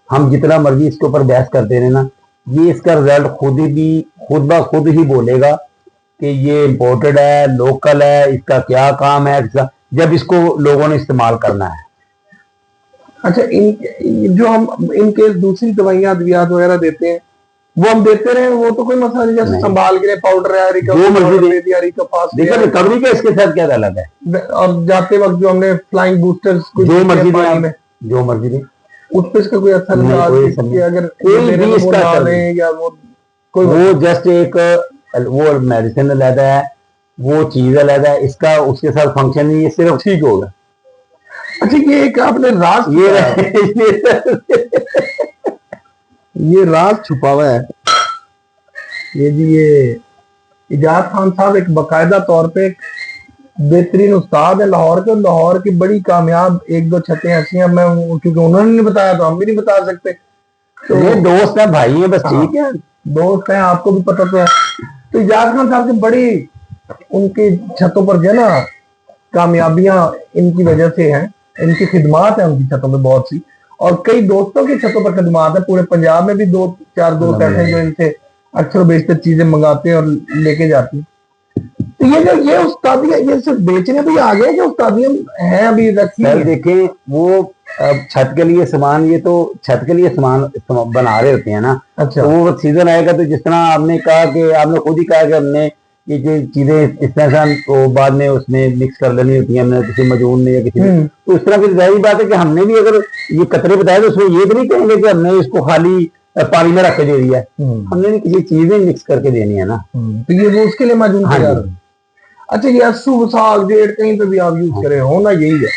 हम जितना मर्जी इसके ऊपर बहस करते रहे ना, ये इसका रिजल्ट खुद ब खुद ही बोलेगा कि ये इम्पोर्टेड है, लोकल है, इसका क्या काम है, जब इसको लोगों ने इस्तेमाल करना है। अच्छा, जो हम इनके दूसरी दवाइयां अद्वियात वगैरह देते हैं वो हम देते रहे, वो तो कोई मसला नहीं, जैसे संभाल के लिए पाउडर है, देखिए रिकवरी का इसके साथ क्या अलग है। और जाते वक्त जो हमने फ्लाइंग बूस्टर्स जो मर्जी दे उस पर इसका कोई असर नहीं, अगर कोई भी इसका असर या वो जस्ट एक वो मेडिसिन अलग है, वो चीज अलग है, इसका उसके साथ फंक्शन नहीं, ये सिर्फ ठीक होगा। अच्छा, ये एक आपने राज ये राज छुपा हुआ है ये जी। ये इजाज खान साहब एक बाकायदा तौर पे बेहतरीन उस्ताद है लाहौर के, लाहौर की बड़ी कामयाब 1-2 छतें ऐसी हैं, मैं क्योंकि उन्होंने नहीं बताया तो हम भी नहीं बता सकते। तो ये दोस्त है, भाई है, बस ठीक है, दोस्त है, आपको भी पता तो है। तो इजाज खान साहब की बड़ी उनकी छतों पर जो है ना कामयाबियां इनकी वजह से हैं, इनकी खिदमात है उनकी छतों पर बहुत सी, और कई दोस्तों की छतों पर खिदमात है। पूरे पंजाब में भी 2-4 दोस्त ऐसे हैं जो इनसे अक्सर बेशतर चीजें मंगाते हैं और लेके जाते हैं। तो ये उस्तादियां ये सिर्फ बेचने भी आ गए कि उस्तादियां हैं अभी रखी है? देखें वो छत के लिए सामान, ये तो छत के लिए सामान बना रहे होते हैं ना। अच्छा, तो वो सीजन आएगा तो जिस तरह आपने कहा कि आपने खुद ही कहा कि हमने ये जो चीजें इस तरह तो बाद में उसमें मिक्स कर लेनी होती है, हमने किसी मजून में या किसी में, तो इस तरह की जाहिर बात है कि हमने भी अगर ये कतरे बताए तो उसमें ये भी नहीं कहेंगे कि हमने इसको खाली पानी में रख के दे दिया, हमने भी किसी चीजें मिक्स करके देनी है ना। तो ये वो उसके लिए मजून तैयार। अच्छा, ये अस्सू साग जेड कहीं पे भी आप यूज करें, होना यही है,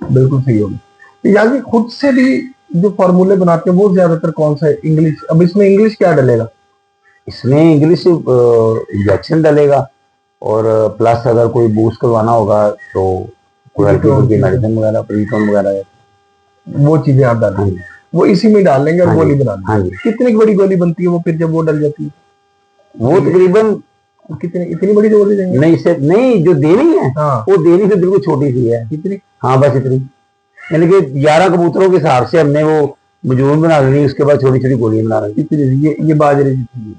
बिल्कुल सही होगा। यानी खुद से भी जो फॉर्मूले बनाते हैं वो ज्यादातर कौन सा है? इंग्लिश। अब इसमें इंग्लिश क्या डलेगा? इसमें इंग्लिश इंजेक्शन डलेगा, और प्लस अगर कोई बूस्ट करवाना होगा तो कोई हल्की फुल्की मेडिसिन वगैरह, प्रीटोन वगैरह, वो चीजें आप डाल हाँ देंगे, जी, वो इसी में डाल लेंगे और हाँ गोली जी, बना हाँ देंगे। जी। कितनी बड़ी गोली बनती है वो फिर जब वो डल जाती है? वो तकरीबन, कितनी, इतनी बड़ी गोली देंगे? नहीं से नहीं, जो देनी है हाँ। वो देनी से बिल्कुल छोटी सी है। कितनी? हाँ बस इतनी, यानी कि 11 कबूतरों के हिसाब से हमने वो मजून बना लेनी, उसके बाद छोटी छोटी गोलियां बना लेनी। कितनी? ये बाजरे की,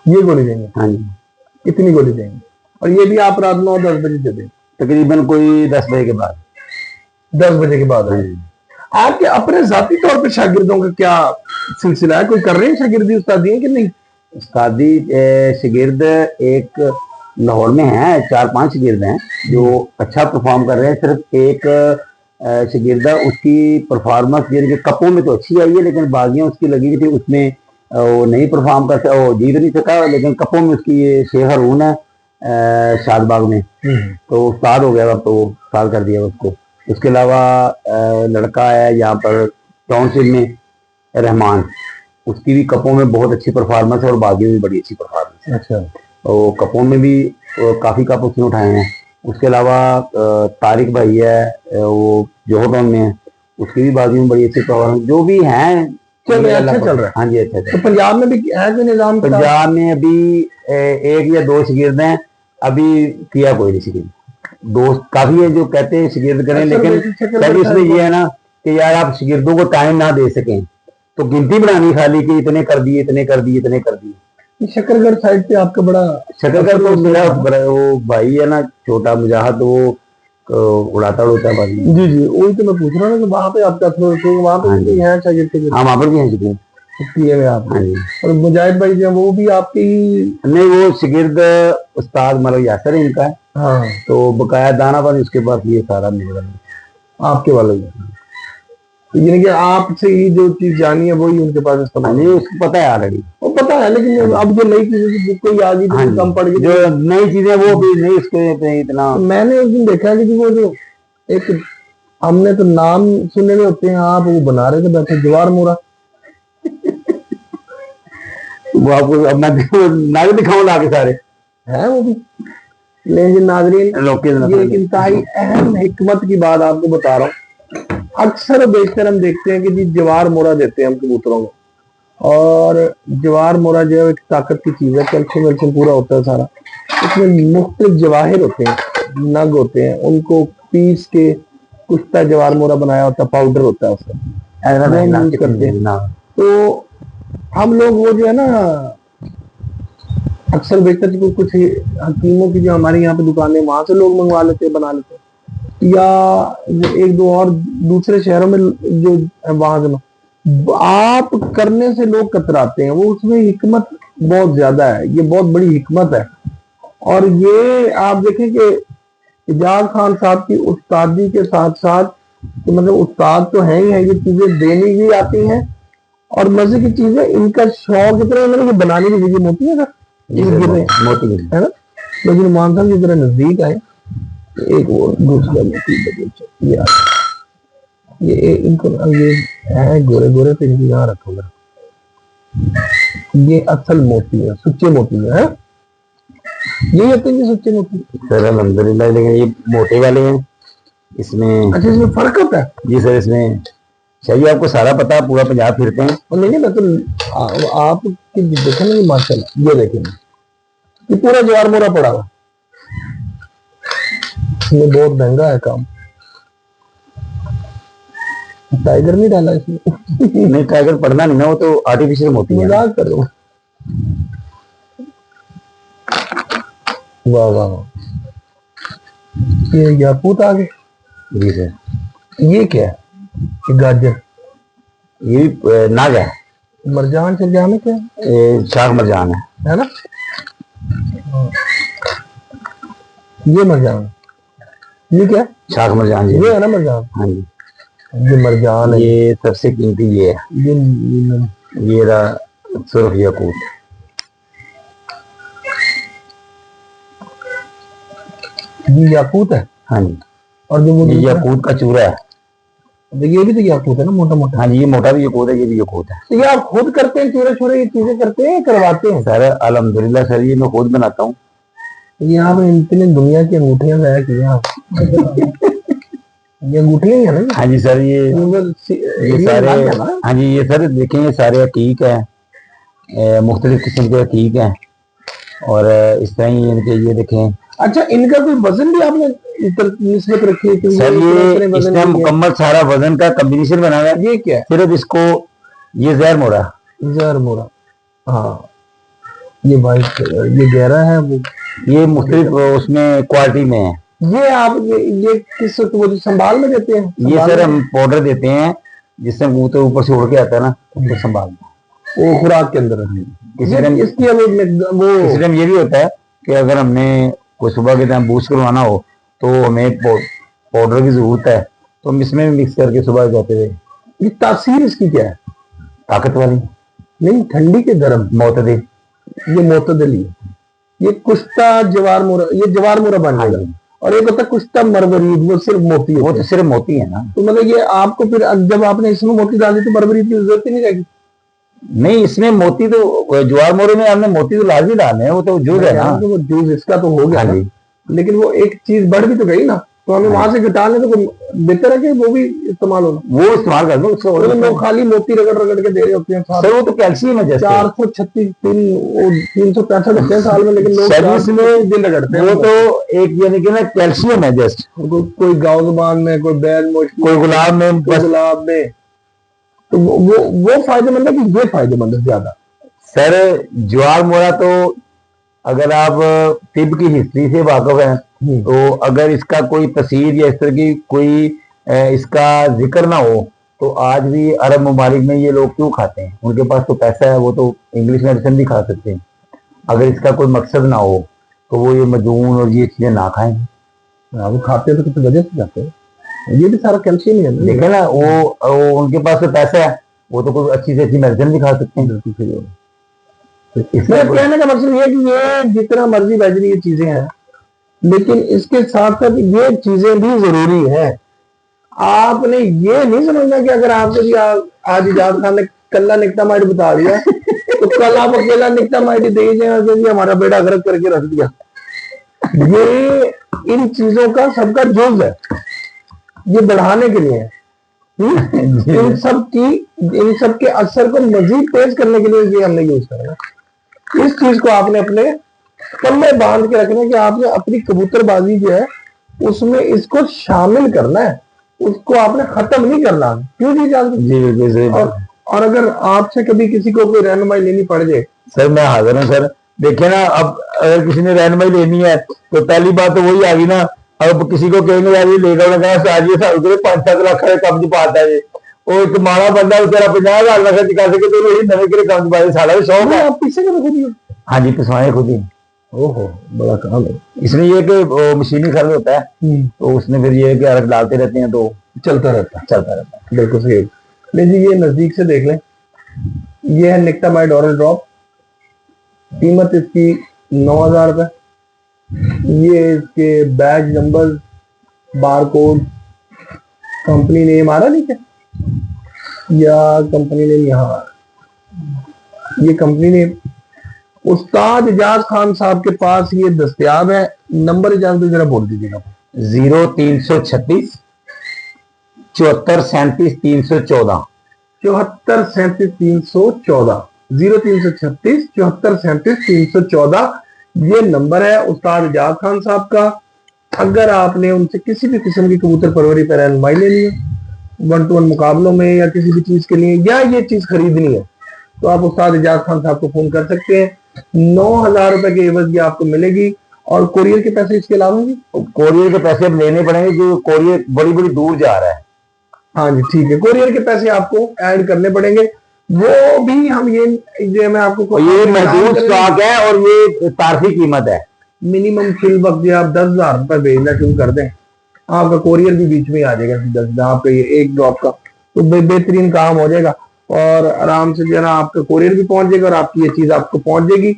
ये गोली देंगे? हाँ जी। इतनी गोली देंगे, और ये भी आप रात 9-10 बजे दे दें? तकरीबन कोई 10 बजे के बाद। 10 बजे के बाद? हाँ जी। आपके अपने जाती तौर पे शागिर्दों का क्या सिलसिला है? कोई कर रहे हैं शागिर्दी उस्तादी है कि नहीं? उस्तादी शागिर्द एक लाहौर में हैं, 4-5 शागिर्द हैं जो अच्छा परफॉर्म कर रहे हैं। सिर्फ एक शागिर्द है, उसकी परफॉर्मेंस यानी कि कपों में तो अच्छी आई है, लेकिन बागियां उसकी लगी हुई थी, उसमें वो नहीं परफॉर्म कर सका, वो जीत नहीं सका। लेकिन कपों में उसकी ये शेख हारून है शादबाग में, तो उस्ताद हो गया, अब तो उस्ताद कर दिया उसको। उसके अलावा लड़का है यहाँ पर टाउनशिप में, रहमान, उसकी भी कपों में बहुत अच्छी परफॉर्मेंस है और बागियों में बड़ी अच्छी परफॉर्मेंस है। अच्छा। तो कपों में भी काफी कप उसने उठाए हैं। उसके अलावा तारिक भाई है, वो जोहर टाउन में है, उसकी भी बागियों में बड़ी अच्छी परफॉर्मेंस, जो भी हैं चल रहा है, अच्छा चल रहा है। हाँ जी, अच्छा। तो पंजाब में भी है कोई निजाम? पंजाब में अभी 1 या 2 शागिर्द हैं, अभी किया कोई नहीं शागिर्द। दोस्त काफी है जो कहते हैं शागिर्द करें, लेकिन सर इसमें ये है ना कि यार आप शागिर्दों को टाइम ना दे सकें तो गिनती बनानी खाली कि इतने कर दिए, इतने कर दिए, इतने कर दिए। शकरगढ़ साइड पे आपका बड़ा शकरगढ़ तो मेरा वो भाई है ना, छोटा मुजाहिद, वो उड़ाता बाजी। जी जी, वही तो मैं पूछ रहा हूँ कि वहाँ पे आपका वहाँ पे भी है शागिर्द? हाँ, वहाँ पर भी हैं शागिर्द। में आप? हाँ जी। और मुजाहिद भाई जो वो भी आपके ही? नहीं, वो शागिर्द उस्ताद मतलब यासर इनका है। हाँ। तो बकाया दाना पानी उसके बाद ये सारा मिल आपके वाले ही, यानी कि आपसे ही जो चीज जानी है वही उनके पास इस्तेमाल? नहीं, उसको पता है ऑलरेडी, वो पता है, लेकिन अब जो नई चीजें कोई आ गई तो कम पड़ गई, जो नई चीजें वो भी नहीं उसको इतना। मैंने उस दिन देखा कि वो जो एक, हमने तो नाम सुने हुए होते हैं, आप वो बना रहे थे बैठे, जवार मोरा। वो आपको अब मैं नाग दिखाऊं ला के सारे है वो भी। लेकिन नाजरीन, ये एक इंतहाई अहम हिकमत की बात आपको बता रहा हूँ। अक्सर बेशतर हम देखते हैं कि जी जवार मोरा देते हैं हम कबूतरों को, और जवार मोरा जो है एक ताकत की चीज है, कैल्शियम वेल्शियम पूरा होता है सारा। इसमें मुख्तलिफ जवाहिर होते हैं, नग होते हैं, उनको पीस के कुश्ता जवार मोरा बनाया होता है, पाउडर होता है उसका, यूज करते हैं। तो हम लोग वो जो है ना, अक्सर बेहतर कुछ हकीमों की जो हमारे यहाँ पे दुकानें, वहां से लोग मंगवा लेते हैं, बना लेते हैं, या एक दो और दूसरे शहरों में जो वहां से आप करने से लोग कतराते हैं। वो उसमें हिकमत बहुत ज्यादा है, ये बहुत बड़ी हिकमत है। और ये आप देखें कि इजाज खान साहब की उस्तादी के साथ साथ, तो मतलब उस्ताद तो है ही है, ये चीजें देनी भी आती हैं, और मजे की चीजें इनका शौक इतना है कि बनाने की चीजें मोटी है मोटी है ना। लेकिन मान साहब की तरह नजदीक आए, एक वो दूसरा मोती, ये इनको ये है गोरे गोरे पे, इनकी यहाँ रखोगे, ये असल मोती है, सच्चे मोती है। यही होते हैं सच्चे मोती सर, अल्हम्दुलिल्लाह। लेकिन ये मोटे वाले हैं, इसमें अच्छा, इसमें फर्क होता है? जी सर, इसमें चाहिए आपको सारा पता है, पूरा पंजाब फिरते हैं। और नहीं मतलब आप देखें ना, माशाल्लाह, ये देखें, ये पूरा जवार मोरा पड़ा हुआ, ये बहुत महंगा है काम। टाइगर नहीं डाला इसमें? नहीं, टाइगर पढ़ना नहीं ना, वो तो आर्टिफिशियल मोती है। मजाक कर रहा हूँ। वाह वाह, ये याकूत आ गए। जी सर। ये क्या है? ये गाजर, ये नाग है, मरजान शरजान है क्या? शाख मरजान है ना? ये मरजान, ये क्या? शाख मरजान जी, ये है ना मरजान? हाँ जी, ये मरजान है। ये सबसे कीमती ये है, ये रहा सुर्ख याकूत। ये याकूत है? हाँ जी। और जो वो ये याकूत का चूरा है। ये भी तो याकूत है ना, मोटा मोटा। हाँ जी, ये मोटा भी याकूत है, ये भी याकूत है। तो ये आप खुद करते हैं, चूरे छोरे ये चीजें करते हैं, करवाते हैं? सर अल्हम्दुलिल्लाह सर, ये मैं खुद बनाता हूँ। ये आप इतने दुनिया की अंगूठियां लाया की आप ये अंगूठियां ही है ना? हाँ जी सर, ये सारे, हाँ जी ये सर देखें, ये सारे हकीक है, मुख्तलिफ किस्म के हकीक है, और इस तरह ही इनके ये देखें। अच्छा, इनका कोई वजन भी आपने निस्बत रखी है कि सर ये इसका मुकम्मल सारा वजन का कम्बिनेशन बना हुआ है। ये क्या है? सिर्फ इसको, ये जहर मोरा। जहर मोरा, हाँ। ये वाइट, ये गहरा है, वो ये मुख्तलिफ उसमें क्वालिटी में है। ये आप ये किस वो जो संभाल में देते हैं? ये सर हम पाउडर देते हैं, जिससे कबूतर ऊपर से उड़ के आता है ना, तो संभाल वो खुराक के अंदर है। इसकी किसी टाइम ये भी होता है कि अगर हमने कोई सुबह के टाइम बूस्ट करवाना हो तो हमें पाउडर की जरूरत है, तो हम इसमें मिक्स करके सुबह जाते हुए। ये तासीर इसकी क्या है? ताकत वाली नहीं, ठंडी के गर्म, मोतदिल। ये मोतदिल है। ये कुश्ता जवार मोरा, ये जवार मोरा बन जाएगा। और एक होता है कुश्ता मरवरीद, वो सिर्फ मोती है। वो तो सिर्फ मोती है ना। तो मतलब ये आपको फिर जब आपने इसमें मोती डाली तो मरवरीद की जरूरत ही नहीं रहेगी? नहीं, इसमें मोती तो ज्वार मोरे में हमने मोती तो लाजमी डालने हैं, वो तो जूस है ना। तो वो जूस इसका तो हो गया, लेकिन वो एक चीज बढ़ भी तो गई ना, तो हमें वहां से घटा ले तो बेहतर है कि वो भी इस्तेमाल होना। वो इस्तेमाल कर दो उसको, लोग खाली मोती रगड़ रगड़ के दे रहे होते हैं। सर वो तो कैल्शियम है, जैसे 436 दिन 365 होते हैं साल में, लेकिन लोग दिन रगड़ते हैं। वो तो एक यानी कि ना कैल्शियम है, जस्ट कोई गाउजबान में, कोई बैल मोश, कोई गुलाब में, गुलाब में। तो वो फायदेमंद है कि ये फायदेमंद है ज्यादा? सर ज्वार मोरा तो अगर आप तिब की हिस्ट्री से वाकिफ हैं, तो अगर इसका कोई तस्वीर या इस तरह की कोई इसका जिक्र ना हो, तो आज भी अरब ममालिक में ये लोग क्यों खाते हैं? उनके पास तो पैसा है, वो तो इंग्लिश मेडिसिन भी खा सकते हैं। अगर इसका कोई मकसद ना हो तो वो ये मजून और ये चीजें ना खाएंगे। वो खाते तो किसी वजह से खाते हैं। ये भी सारा कैल्शियम ही है, देखे ना, वो उनके पास तो पैसा है, वो तो कोई अच्छी से अच्छी मेडिसिन भी खा सकते हैं। बिल्कुल सही है। इसमें कहने का मतलब ये है कि ये जितना मर्जी बाजरी ये चीजें हैं, लेकिन इसके साथ साथ ये चीजें भी जरूरी है। आपने ये नहीं समझना कि अगर आपको जी आज इजाज खान ने कल्ला निकटामाइड बता दिया तो कल आप अकेला निकटामाइड दे जाए, हमारा बेड़ा गर्क करके रख दिया। ये इन चीजों का सबका जुज है, ये बढ़ाने के लिए है। इन सब के असर को मजीद तेज करने के लिए ये हमने यूज करना है। इस चीज को आपने अपने कमरे बांध के रखना है कि आपने अपनी कबूतरबाजी जो है उसमें इसको शामिल करना है, उसको आपने खत्म नहीं करना। क्यों जी जान? और अगर आपसे कभी किसी को कोई रहनुमाई लेनी पड़ जाए, सर मैं हाजिर हूँ सर। देखिए ना, अब अगर किसी ने रहनुमाई लेनी है तो पहली बात तो वही आ गई ना, अब किसी को कहेंगे यार ये लेगा, आज 5-7 लाख कब्ज पाता है, वो एक माड़ा बंदा बेचारा 50,000 लख चुका सके तो वही नवे के कब्ज पाए, सारा भी शौक है। आप पीछे खुद ही? हाँ जी, पिछवाए खुद ही। ओहो, बड़ा काम है। इसमें ये कि मशीनी खर्च होता है, तो उसने फिर ये कि अर्क डालते रहते हैं तो चलता रहता है। बिल्कुल सही। जी ये नजदीक से देख लें, ये है निकटामाइड ऑरल ड्रॉप। कीमत इसकी 9,000 रुपए। ये इसके batch number, barcode, company name आ रहा नीचे, या कंपनी नेम यहाँ, ये कंपनी नेम उस्ताद इजाज खान साहब के पास ये दस्तयाब है। नंबर इजाज जरा बोल दीजिएगा। 0336 74 37 314 74 37 314 0336 74 37 314 ये नंबर है उस्ताद इजाज खान साहब का। अगर आपने उनसे किसी भी किस्म की कबूतर परवरी पर रहनुमाई लेनी है, 1-to-1 मुकाबलों में या किसी भी चीज के लिए, या ये चीज खरीदनी है, तो आप उस्ताद इजाज खान साहब को फोन कर सकते हैं। 9,000 रुपए की एवज आपको मिलेगी। और कोरियर के पैसे इसके अलावा भी? कोरियर के पैसे अब लेने पड़ेंगे, जो कोरियर बड़ी बड़ी दूर जा रहा है। हाँ जी ठीक है, कोरियर के पैसे आपको ऐड करने पड़ेंगे। वो भी हम ये मैं आपको ये महदूद स्टॉक है और ये तारफी कीमत है। मिनिमम फिल वक्त आप 10,000 रुपए भेजना शुरू कर दें, आपका कोरियर भी बीच में आ जाएगा सीधा आपका ये एक ड्रॉप का, तो बेहतरीन काम हो जाएगा। और आराम से जो है ना आपका कोरियर भी पहुंच जाएगा और आपकी ये चीज आपको पहुंच जाएगी।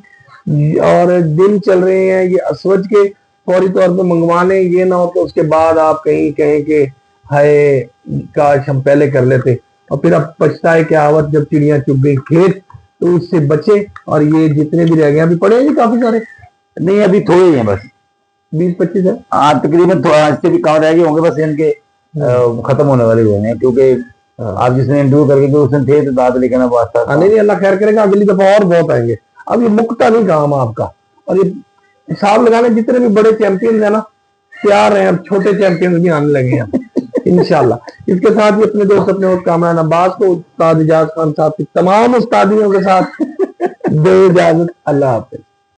और दिन चल रहे हैं ये असवज के, फौरी तौर पे मंगवा लें, ये ना हो कि उसके बाद आप कहीं कहें कि हाय काश हम पहले कर लेते, और फिर अब पछताए क्या आवत जब चिड़िया चुग गई खेत, तो उससे बचे। और ये जितने भी रह गए अभी पड़े हैं जी काफी सारे, नहीं अभी थोड़े ही हैं बस, 20-25 है। हाँ तकरीबन थोड़ा आज से भी कम रह गए होंगे, बस इनके खत्म होने वाले हुए हैं, क्योंकि आप जिसने इंटरव्यू करके गए उसने थे तो दाद लेके ना वास्ता था। नहीं अल्लाह खैर करेगा, अगली दफा और बहुत आएंगे। अब ये मुकता नहीं काम आपका, और ये हिसाब लगाने जितने भी बड़े चैंपियन है ना तैयार हैं, अब छोटे चैंपियन भी आने लगे हैं इंशाल्लाह। इसके साथ ही अपने दोस्त अपने और कामरान अब्बास को, उस्ताद इजाज खान साहब की तमाम उस्तादियों के साथ दो इजाजत, अल्लाह हाफिज।